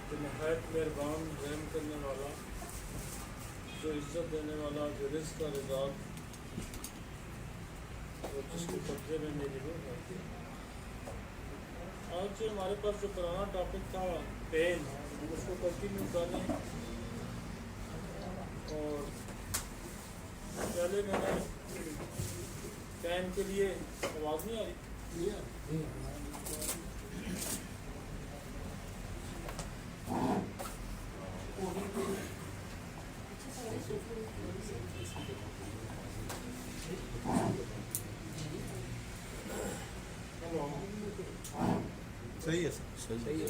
جو نہایت مہربان رحم کرنے والا، جو عزت دینے والا، جو رزق کا رزاق، وہ جس کے قبضے میں میری روح رہتی ہے۔ آج جو ہمارے پاس جو پرانا ٹاپک تھا پین، ہم اس کو کنٹینیو کریں۔ اور پہلے میں نے پین کے لیے آواز نہیں آ رہی، صحیح ہے سر، صحیح ہے۔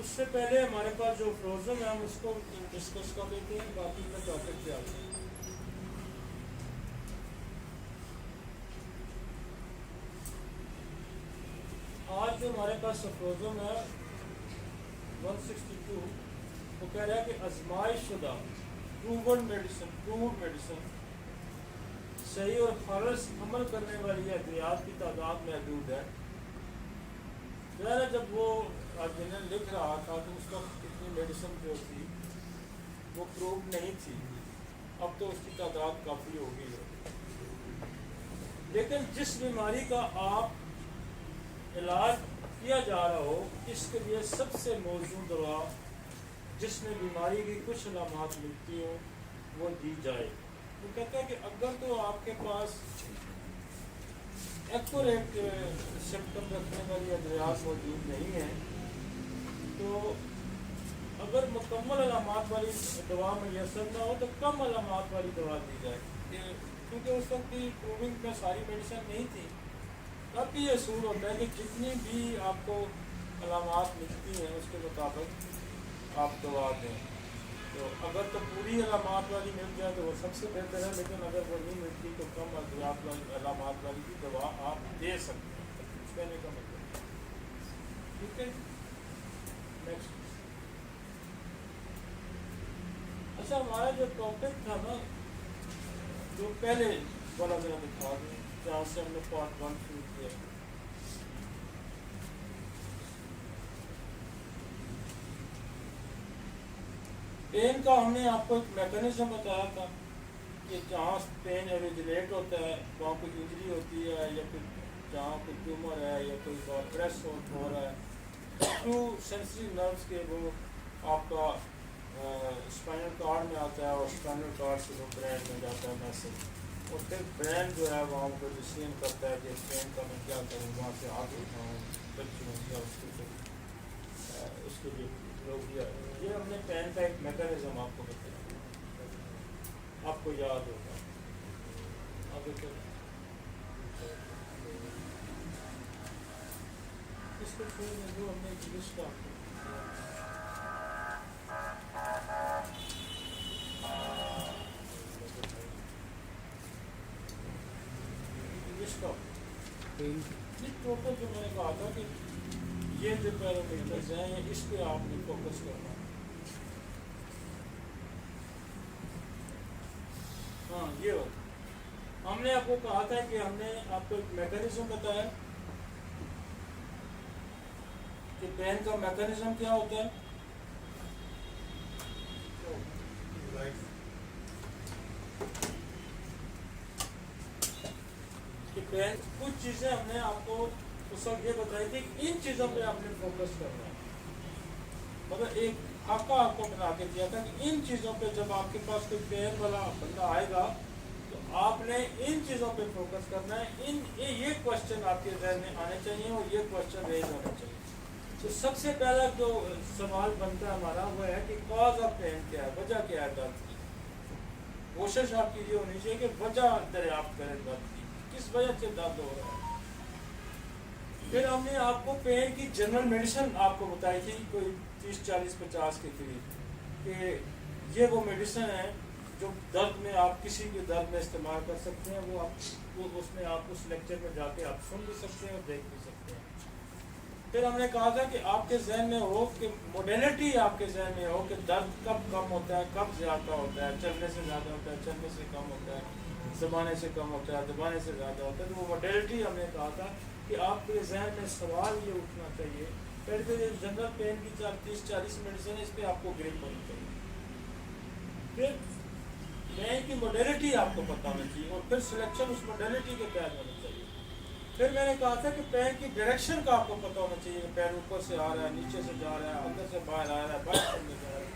اس سے پہلے ہمارے پاس جو فروزن ہے ہم اس کو ڈسکس کر لیتے ہیں، باقی کا ٹاپک پہ آتے ہیں۔ آج جو ہمارے پاس فروزن ہے 162، وہ کہہ رہا ہے کہ آزمائش شدہ پروون میڈیسن صحیح اور خالص عمل کرنے والی ادویات کی تعداد محدود ہے۔ ظاہر ہے جب وہ جنہیں لکھ رہا تھا تو اس وقت اتنی میڈیسن جو تھی وہ پروو نہیں تھی، اب تو اس کی تعداد کافی ہو گئی ہے۔ لیکن جس بیماری کا آپ علاج کیا جا رہا ہو، اس کے لیے سب سے موزوں دوا جس میں بیماری کی کچھ علامات ملتی ہوں وہ دی جائے۔ وہ کہتا ہے کہ اگر تو آپ کے پاس ایکوریٹ سمپٹم رکھنے والی ادویات موجود نہیں ہیں، تو اگر مکمل علامات والی دوا میسر نہ ہو تو کم علامات والی دوا دی جائے، کیونکہ اس وقت بھی پروونگ میں ساری میڈیسن نہیں تھی۔ اب بھی یہ اصول ہوتا ہے کہ جتنی بھی آپ کو علامات ملتی ہیں اس کے مطابق آپ دوا دیں۔ تو اگر تو پوری علامات والی مل جائے تو وہ سب سے بہتر ہے، لیکن اگر وہ نہیں ملتی تو کم علامات والی بھی دوا آپ دے سکتے ہیں، کہنے کا مطلب۔ ٹھیک ہے، نیکسٹ۔ اچھا، ہمارا جو ٹاپک تھا نا، جو پہلے والا میں دکھا دوں جہاں سے ہم نے پارٹ 1 شروع کیا، پین کا ہم نے آپ کو ایک میکانزم بتایا تھا کہ جہاں پین اوریجنیٹ ہوتا ہے وہاں کوئی انجری ہوتی ہے، یا پھر جہاں کوئی ٹیومر ہے یا کوئی پریس ہو رہا ہے، تھرو سینسری نروس کے وہ آپ کا اسپائنل کارڈ میں آتا ہے، اور اسپائنل کارڈ سے وہ برین میں جاتا ہے میسج، اور پھر برین جو ہے وہاں کو ڈسیزن کرتا ہے کہ پین کا میں کیا کروں، وہاں سے ہاتھ اٹھاؤں، بچوں یا اس کے لیے لوگ یہ ہم نے پین کا ایک میکانزم آپ کو بتایا، آپ کو یاد ہوگا۔ اب اس کو چھوڑ دیں، جو ہم نے انگلش کا ٹوٹل جو میں نے کہا تھا کہ یہ جو پیرامیٹرز ہیں اس پہ آپ نے فوکس کرنا ہے۔ ہاں، یہ ہوتا ہم نے آپ کو کہا تھا کہ ہم نے آپ کو ایک میکانزم بتایا کہ پین کا میکانزم کیا ہوتا ہے۔ کہ پین کچھ چیزیں ہم نے آپ کو اس وقت یہ بتائی تھی کہ ان چیزوں پہ آپ نے فوکس کرنا ہے، مگر ایک خاکہ آپ کو بنا کے دیا تھا کہ ان چیزوں پہ جب آپ کے پاس کوئی پین والا بندہ آئے گا تو آپ نے ان چیزوں پہ فوکس کرنا ہے، یہ کوشچن آپ کے ذہن میں آنے چاہیے اور یہ کوشچن ریز ہونا چاہیے۔ تو سب سے پہلا جو سوال بنتا ہے ہمارا وہ ہے کہ کاز آف پین کیا ہے، وجہ کیا ہے درد کی۔ کوشش آپ کی یہ ہونی چاہیے کہ وجہ دریافت کریں درد کی، کس وجہ سے درد ہو رہا ہے۔ پھر ہم نے آپ کو پین کی جنرل میڈیسن آپ کو بتائی تھی کوئی 30 40 50 کے قریب، کہ یہ وہ میڈیسن ہے جو درد میں آپ کسی بھی درد میں استعمال کر سکتے ہیں، وہ اس میں آپ اس لیکچر میں جا کے آپ سن بھی سکتے ہیں اور دیکھ بھی سکتے ہیں۔ फिर हमने कहा था कि आपके जहन में हो कि मोडेलिटी आपके जहन में हो कि दर्द कब कम होता है, कब ज़्यादा होता है, चलने से ज़्यादा होता है, चलने से कम होता है, ज़बाने से कम होता है, दबाने से ज़्यादा होता है। तो वो मोडेलिटी हमने कहा था कि आपके जहन में सवाल ये उठना चाहिए पहले तो ये जनरल पेन की 30-40 मेडिसिन है, इस पर आपको ग्रिप होनी चाहिए। फिर पेन की मोडेलिटी आपको पता होनी चाहिए और फिर सिलेक्शन उस मोडेलिटी के तहत होनी चाहिए। फिर मैंने कहा था कि पैर की डायरेक्शन का आपको पता होना चाहिए, पैर ऊपर से आ रहा है, नीचे से जा रहा है, अंदर से बाहर आ रहा है, बाहर से अंदर जा रहा है,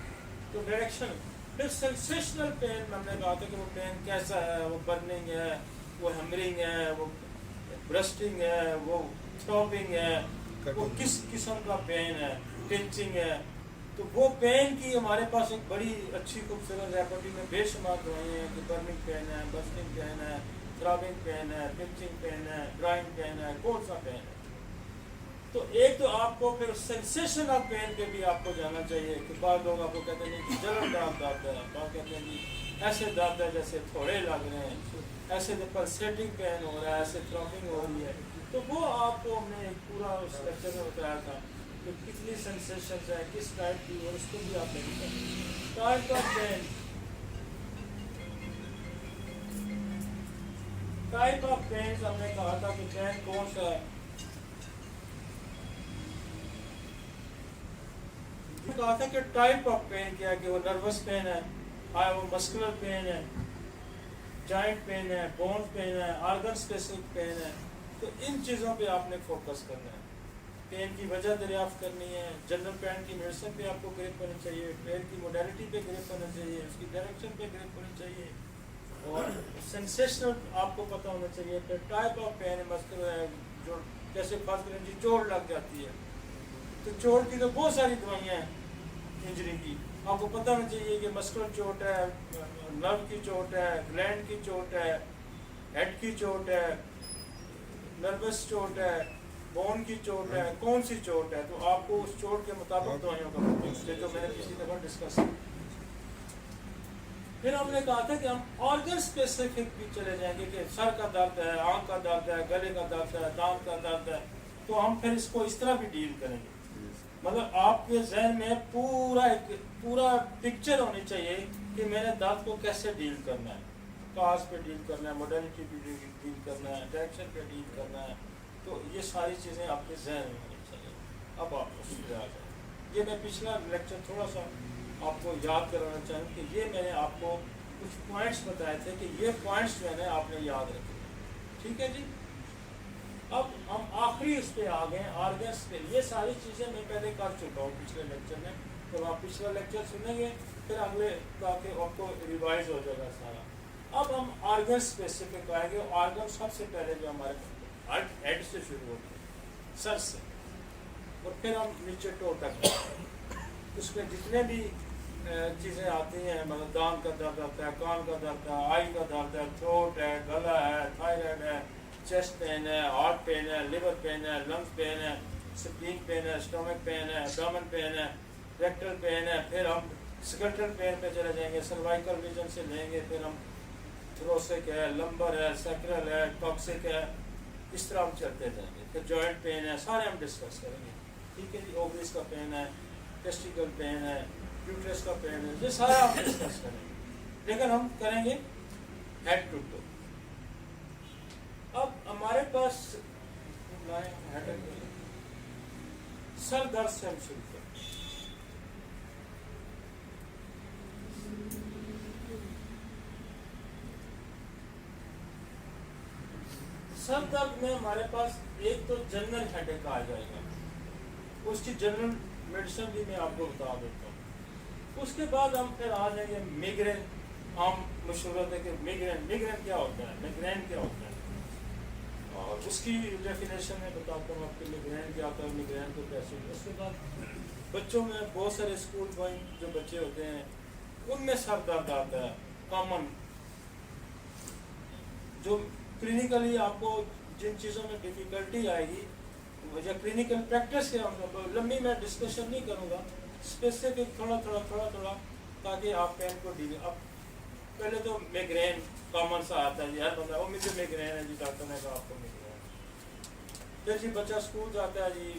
तो डायरेक्शन। फिर सेंसेशनल पेन हमने कहा था कि वो पेन कैसा है, वो बर्निंग है, वो हेमरिंग है, वो ब्रस्टिंग है, वो थ्रॉबिंग है, वो किस किस्म का पेन है, पिंचिंग है। तो वो पेन की हमारे पास एक बड़ी अच्छी खूबसूरत रेपर्टरी में बेशुमार दवाएं हैं कि बर्निंग पेन है, बस्टिंग पेन है, थ्रॉबिंग पेन है, पिंचिंग पेन है, ड्राइंग पेन है, कौन सा पेन है। तो एक तो आपको फिर सेंसेशन ऑफ पेन पे भी आपको जाना चाहिए कि बाद लोग आपको कहते हैं कि जलनदार दर्द है, बाद कहते हैं कि ऐसे दर्द है जैसे थोड़े लग रहे हैं, ऐसे पल्सेटिंग पेन हो रहा है, ऐसे थ्रॉबिंग हो रही है। तो वो आपको हमने एक पूरा उस लेक्चर में बताया था कि कितनी सेंसेशन है, किस टाइप की, और उसको भी आप नहीं करें। Type of pain, type of pain हमने कहा था कि पेन कौन सा है। कहा था कि टाइप ऑफ पेन क्या है, कि वो नर्वस पेन है, वो मस्कुलर पेन है, जॉइंट पेन है, बोन पेन है, ऑर्गन स्पेसिफिक पेन है। तो इन चीज़ों पे आपने फोकस करना है, पेन की वजह दरियाफ्त करनी है, जनरल पेन की मेडिसिन पे आपको ग्रिप होनी चाहिए, पेन की मोडालिटी पे ग्रिप होना चाहिए, उसकी डायरेक्शन पे ग्रिप होनी चाहिए, और सेंसेशनल आपको पता होना चाहिए। फिर टाइप ऑफ पेन है, मस्कुलर है, जो जैसे खास कर जी चोट लग जाती है, तो चोट की तो बहुत सारी दवाइयाँ हैं इंजरी की, आपको पता होना चाहिए कि मस्कुलर चोट है, नर्व की चोट है, ग्लैंड की चोट है, हेड की चोट है, नर्वस चोट है, बोन की चोट है, कौन सी चोट है। तो आपको उस चोट के मुताबिक दवाइयों का पता होना चाहिए, जो मैंने पिछली दफ़ा डिस्कस किया। फिर हमने कहा था कि हम ऑर्गन स्पेसिफिक भी चले जाएंगे कि सर का दर्द है, आँख का दर्द है, गले का दर्द है, दांत का दर्द है, तो हम फिर इसको इस तरह भी डील करेंगे। मतलब आपके जहन में पूरा पिक्चर होनी चाहिए कि मैंने दर्द को कैसे डील करना है, काज पे डील करना है, मोडालिटी पे डील करना है, डायरेक्शन पे डील करना है। तो ये सारी चीज़ें आपके जहन में होनी चाहिए। अब आप उस पर आ जाए। ये मैं पिछला लेक्चर थोड़ा सा आपको याद कराना चाहूँ कि ये मैंने आपको कुछ पॉइंट्स बताए थे कि ये पॉइंट्स जो है ना आपने याद रखे, ठीक है जी। अब हम आखिरी उस पर आ गए, ऑर्गन्स पे। ये सारी चीज़ें मैं पहले कर चुका हूँ पिछले लेक्चर में, तो आप पिछला लेक्चर सुनेंगे फिर अगले ताकि आपको रिवाइज हो जाएगा सारा। अब हम ऑर्गन स्पेसिफिक आएंगे। ऑर्गन सबसे पहले जो हमारे हेड से शुरू होते हैं, सर से, और फिर हम नीचे टो तक, उसमें जितने भी चीज़ें आती हैं, मतलब दांत का दर्द आता है, कान का दर्द है, आई का दर्द है, थ्रोट है, गला है, थायराइड है, चेस्ट पेन है, हार्ट पेन है, लिवर पेन है, लंग्स पेन है, स्प्लीन पेन है, स्टोमक पेन है, एब्डोमेन पेन है, रेक्टल पेन है। फिर हम स्कर्टल पेन पे चले जाएंगे, सर्वाइकल रीजन से लेंगे, फिर हम थोरेसिक है, लंबर है, सैक्रल है, टॉक्सिक है, इस तरह हम चलते जाएंगे। फिर जॉइंट पेन है, सारे हम डिस्कस करेंगे, ठीक है जी। ओवरीज का पेन है, टेस्टिकल पेन है, यूट्रस का पेन है, ये सारा हम डिस्कस करेंगे, लेकिन हम करेंगे हेड टू टो। अब हमारे पास सर दर्द से हम शुरू करें। सर दर्द में हमारे पास एक तो जनरल हेडेक आ जाएगा, उसकी जनरल मेडिसिन भी मैं आपको बता देता हूँ। उसके बाद हम फिर आ जाएंगे मिग्रेन। हम मशहूर है कि मिग्रेन क्या होता है, मिग्रेन क्या होता है, और उसकी डेफिनेशन में बताता हूँ आपको मिग्रेन क्या होता है, मिग्रेन को कैसे। उसके बाद बच्चों में बहुत सारे स्कूल गोइंग जो बच्चे होते हैं उनमें सर दर्द आता है कॉमन, जो क्लिनिकली आपको जिन चीज़ों में डिफ़िकल्टी आएगी या क्लिनिकल प्रैक्टिस के हम लंबी मैं डिस्कशन नहीं करूँगा, स्पेसिफिक थोड़ा ताकि आप पेन को डील। अब पहले तो मिग्रेन कॉमन सा आता है, यार बंदा वो मुझे मिग्रेन है जी, डॉक्टर ने कहा आपको मिग्रेन। फिर जी बच्चा स्कूल जाता है जी,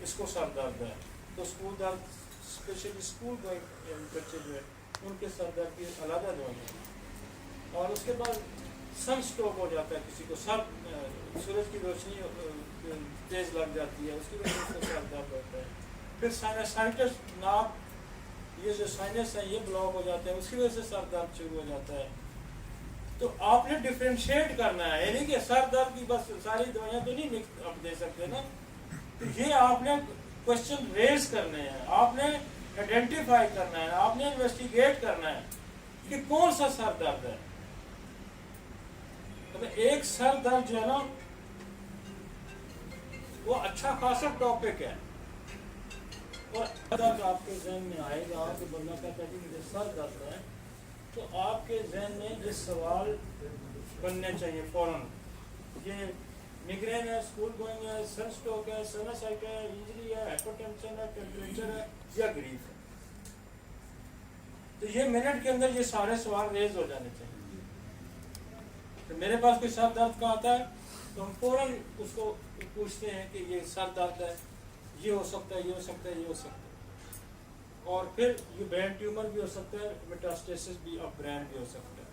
इसको सर दर्द है, तो स्कूल दर्द स्पेशली स्कूल गोइंग बच्चे जो है उनके सर दर्द की अलग दवाइयाँ हैं। और उसके बाद सन स्ट्रोक हो जाता है किसी को, सर सूरज की रोशनी तेज लग जाती है, उसकी वजह से सर दर्द होता है। फिर साइनसाइटिस, नाक ये जो साइनस है ये ब्लॉक हो जाते हैं, उसकी वजह से सर दर्द शुरू हो जाता है। तो आपने डिफ्रेंशिएट करना है, यानी कि सर दर्द की बस सारी दवाइयाँ तो नहीं आप दे सकते ना, तो ये आपने क्वेश्चन रेज करने हैं, आपने आइडेंटिफाई करना है, आपने इन्वेस्टिगेट करना है कि कौन सा सर दर्द है। तो एक सर दर्द जो है ना वो अच्छा खासा टॉपिक है, और दर्द आपके जहन में आएगा कि बंदा कहता है कि मुझे सर दर्द है, तो आपके जहन में ये सवाल बनने चाहिए फौरन, ये मिग्रेन है, स्कूल गोइंग है, सन स्ट्रोक है, साइनसाइटिस है, इंजरी है, हाइपरटेंशन है, टेम्परेचर है या ग्रीफ है। तो ये मिनट के अंदर ये सारे सवाल रेज हो जाने चाहिए। तो मेरे पास कोई सर दर्द का आता है तो हम फौरन उसको पूछते हैं कि ये सर दर्द है, ये हो सकता है, ये हो सकता है, ये हो सकता है, और फिर ये ब्रेन ट्यूमर भी हो सकता है, मेटास्टेसिस भी ऑफ ब्रेन भी हो सकता है।